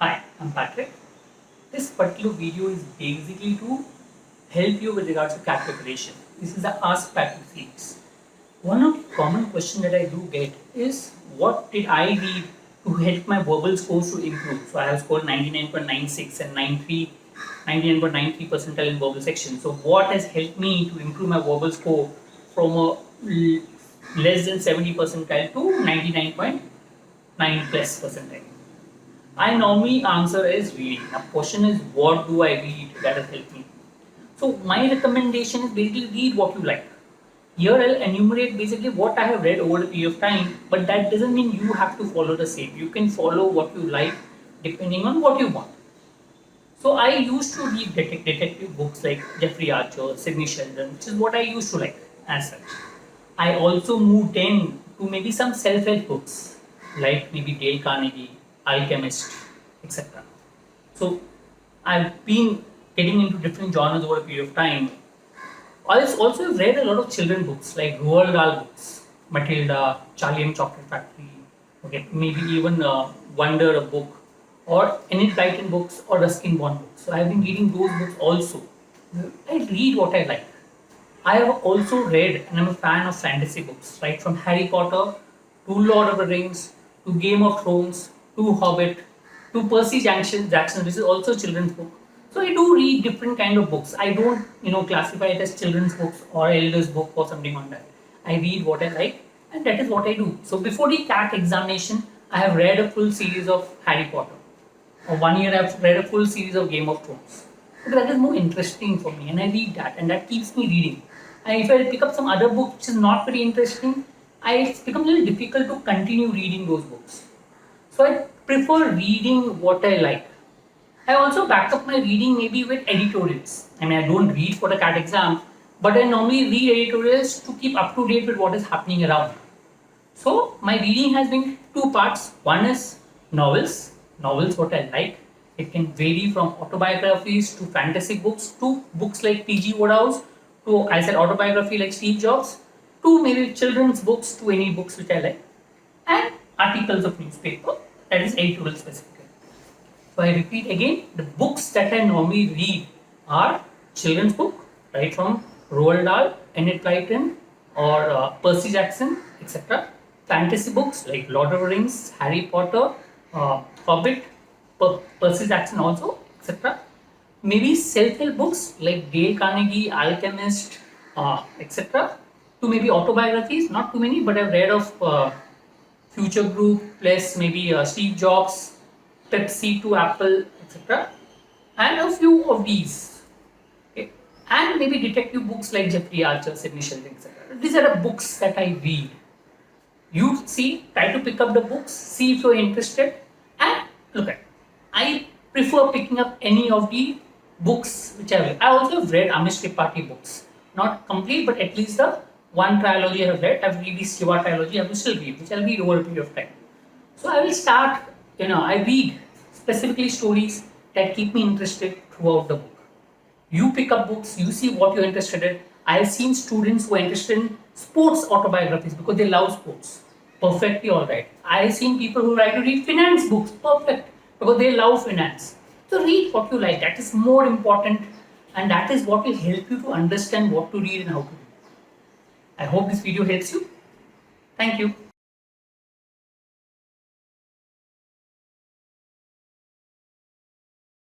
Hi, I'm Patrick. This particular video is basically to help you with regards to CAT preparation. This is the Ask Patrick series. One of the common questions that I do get is what did I read to help my verbal scores to improve? So I have scored 99.96 and 99.93 percentile in verbal section. So what has helped me to improve my verbal score from a less than 70 percentile to 99.9 plus percentile? I normally answer is reading. Now question is what do I read that has helped me? So my recommendation is basically read what you like. Here I'll enumerate basically what I have read over the period of time, but that doesn't mean you have to follow the same. You can follow what you like depending on what you want. So I used to read detective books like Jeffrey Archer, Sidney Sheldon, which is what I used to like as such. I also moved in to maybe some self-help books like maybe Dale Carnegie, Alchemist, etc. So I've been getting into different genres over a period of time. I also have read a lot of children books like Roald Dahl books, Matilda, Charlie and Chocolate Factory, okay, maybe even Wonder, a book, or Enid Blyton books or Ruskin Bond books. So I've been reading those books also. I read what I like. I have also read and I'm a fan of fantasy books, right? From Harry Potter to Lord of the Rings to Game of Thrones to Hobbit to Percy Jackson, which is also a children's book. So I do read different kind of books. I don't, classify it as children's books or elders book or something on that. I read what I like, and that is what I do. So before the CAT examination, I have read a full series of Harry Potter. Or 1 year I've read a full series of Game of Thrones. Because that is more interesting for me, and I read that, and that keeps me reading. And if I pick up some other book which is not very interesting, it's become a little difficult to continue reading those books. So I prefer reading what I like. I also back up my reading maybe with editorials. I mean, I don't read for the CAT exam, but I normally read editorials to keep up to date with what is happening around. So my reading has been two parts. One is novels what I like. It can vary from autobiographies to fantasy books to books like P.G. Wodehouse to, I said, autobiography like Steve Jobs to maybe children's books to any books which I like, and articles of newspaper, that is editorial specifically. So I repeat again, the books that I normally read are children's book, right, from Roald Dahl, Enid Blyton, or Percy Jackson, etc. Fantasy books like Lord of the Rings, Harry Potter, Hobbit, Percy Jackson also, etc. Maybe self-help books like Dale Carnegie, Alchemist, etc. To maybe autobiographies, not too many, but I've read of Future Group, plus maybe Steve Jobs, Pepsi to Apple, etc. And a few of these. Okay. And maybe detective books like Jeffrey Archer, Sidney Sheldon, etc. These are the books that I read. You see, try to pick up the books, see if you're interested, and look at it. I prefer picking up any of the books which I read. I also have read Amish Tripathi books. Not complete, but at least the one trilogy I have read. I've read the Shiva trilogy, I will still read, which I'll read over a period of time. So I will start, I read specifically stories that keep me interested throughout the book. You pick up books, you see what you're interested in. I've seen students who are interested in sports autobiographies because they love sports. Perfectly alright. I've seen people who like to read finance books. Perfect. Because they love finance. So read what you like. That is more important, and that is what will help you to understand what to read and how to read. I hope this video helps you. Thank you.